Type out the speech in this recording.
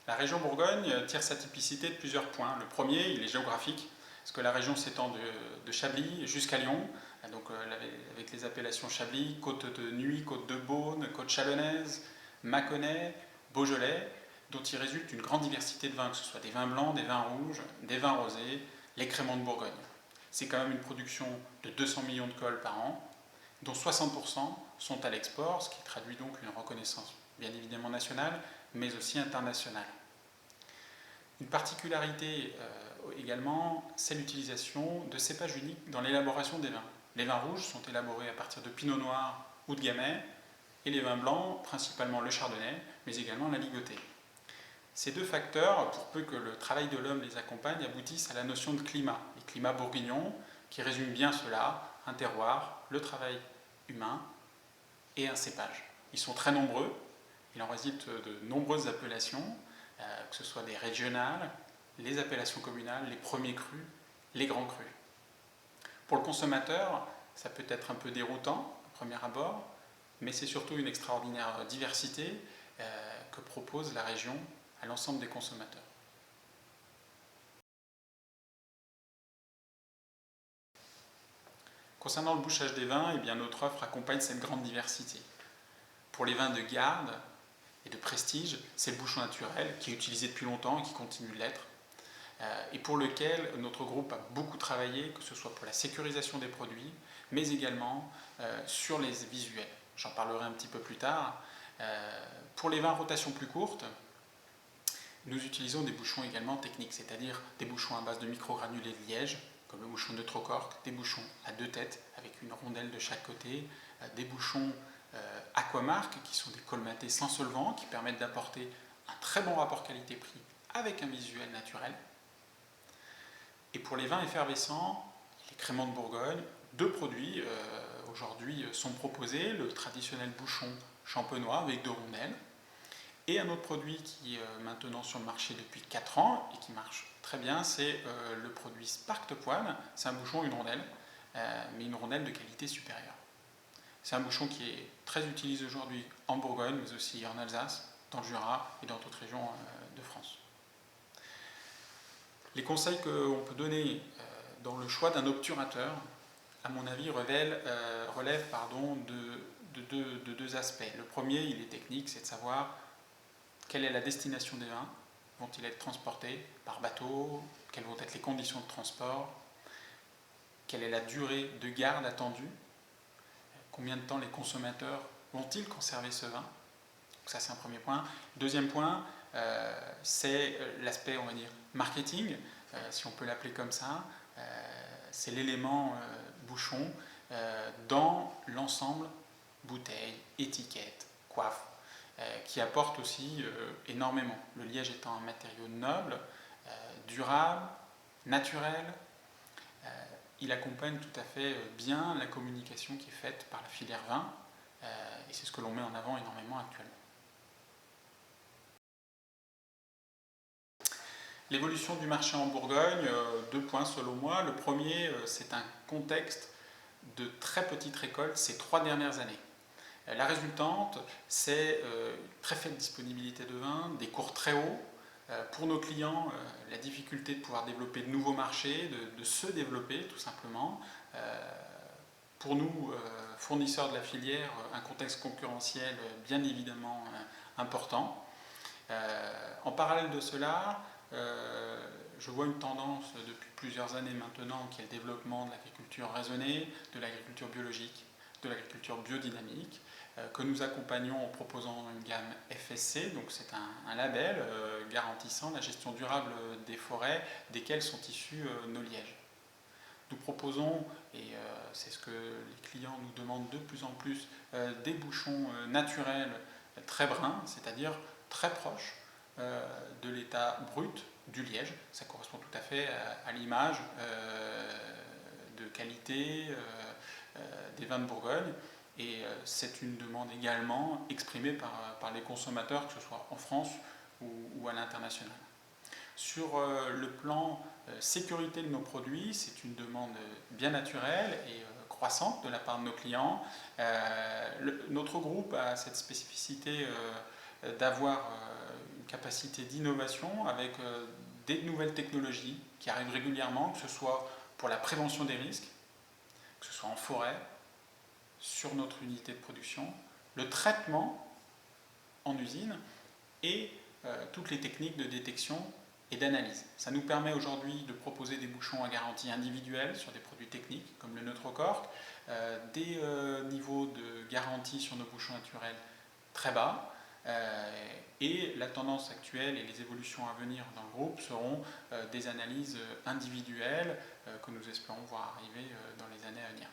La région Bourgogne tire sa typicité de plusieurs points. Le premier, il est géographique, parce que la région s'étend de Chablis jusqu'à Lyon, donc avec les appellations Chablis, Côte de Nuits, Côte de Beaune, Côte Chalonnaise, Mâconnais, Beaujolais, dont il résulte une grande diversité de vins, que ce soit des vins blancs, des vins rouges, des vins rosés, les créments de Bourgogne. C'est quand même une production de 200 millions de cols par an, dont 60% sont à l'export, ce qui traduit donc une reconnaissance bien évidemment nationale, mais aussi internationale. Une particularité également, c'est l'utilisation de cépages uniques dans l'élaboration des vins. Les vins rouges sont élaborés à partir de pinot noir ou de gamay, et les vins blancs, principalement le chardonnay, mais également la ligotée. Ces deux facteurs, pour peu que le travail de l'homme les accompagne, aboutissent à la notion de climat, les climats bourguignons, qui résument bien cela, un terroir, le travail humain et un cépage. Ils sont très nombreux, il en résulte de nombreuses appellations, que ce soit des régionales, les appellations communales, les premiers crus, les grands crus. Pour le consommateur, ça peut être un peu déroutant au premier abord, mais c'est surtout une extraordinaire diversité que propose la région à l'ensemble des consommateurs. Concernant le bouchage des vins, eh bien, notre offre accompagne cette grande diversité. Pour les vins de garde et de prestige, c'est le bouchon naturel qui est utilisé depuis longtemps et qui continue de l'être, et pour lequel notre groupe a beaucoup travaillé, que ce soit pour la sécurisation des produits, mais également sur les visuels. J'en parlerai un petit peu plus tard. Pour les vins à rotation plus courte, nous utilisons des bouchons également techniques, c'est-à-dire des bouchons à base de microgranulés de liège, comme le bouchon de Neutrocork, des bouchons à deux têtes avec une rondelle de chaque côté, des bouchons Aquamark qui sont des colmatés sans solvant qui permettent d'apporter un très bon rapport qualité-prix avec un visuel naturel. Et pour les vins effervescents, les créments de Bourgogne, deux produits aujourd'hui sont proposés, le traditionnel bouchon champenois avec deux rondelles, et un autre produit qui est maintenant sur le marché depuis 4 ans et qui marche très bien, c'est le produit Spark de Poil. C'est un bouchon, une rondelle, mais une rondelle de qualité supérieure. C'est un bouchon qui est très utilisé aujourd'hui en Bourgogne, mais aussi en Alsace, dans le Jura et dans d'autres régions de France. Les conseils qu'on peut donner dans le choix d'un obturateur, à mon avis, relèvent de deux aspects. Le premier, il est technique, c'est de savoir quelle est la destination des vins, vont-ils être transportés par bateau, quelles vont être les conditions de transport, quelle est la durée de garde attendue, combien de temps les consommateurs vont-ils conserver ce vin. Donc ça, c'est un premier point. Deuxième point, c'est l'aspect, on va dire, marketing, si on peut l'appeler comme ça. C'est l'élément bouchon dans l'ensemble bouteille, étiquette, coiffe, qui apporte aussi énormément. Le liège étant un matériau noble, durable, naturel, il accompagne tout à fait bien la communication qui est faite par la filière vin, et c'est ce que l'on met en avant énormément actuellement. L'évolution du marché en Bourgogne, deux points selon moi. Le premier, c'est un contexte de très petite récolte ces 3 dernières années. La résultante, c'est une très faible disponibilité de vin, des cours très hauts. Pour nos clients, la difficulté de pouvoir développer de nouveaux marchés, de se développer tout simplement. Pour nous, fournisseurs de la filière, un contexte concurrentiel bien évidemment important. En parallèle de cela, je vois une tendance depuis plusieurs années maintenant qui est le développement de l'agriculture raisonnée, de l'agriculture biologique, de l'agriculture biodynamique, que nous accompagnons en proposant une gamme FSC, donc c'est un label garantissant la gestion durable des forêts desquelles sont issus nos lièges. Nous proposons, et c'est ce que les clients nous demandent de plus en plus, des bouchons naturels très bruns, c'est-à-dire très proches de l'état brut du liège. Ça correspond tout à fait à l'image de qualité des vins de Bourgogne. Et c'est une demande également exprimée par les consommateurs, que ce soit en France ou à l'international. Sur le plan sécurité de nos produits, c'est une demande bien naturelle et croissante de la part de nos clients. Notre groupe a cette spécificité d'avoir une capacité d'innovation avec des nouvelles technologies qui arrivent régulièrement, que ce soit pour la prévention des risques, que ce soit en forêt, sur notre unité de production, le traitement en usine et toutes les techniques de détection et d'analyse. Ça nous permet aujourd'hui de proposer des bouchons à garantie individuelle sur des produits techniques comme le Neutrocork, des niveaux de garantie sur nos bouchons naturels très bas, et la tendance actuelle et les évolutions à venir dans le groupe seront des analyses individuelles que nous espérons voir arriver dans les années à venir.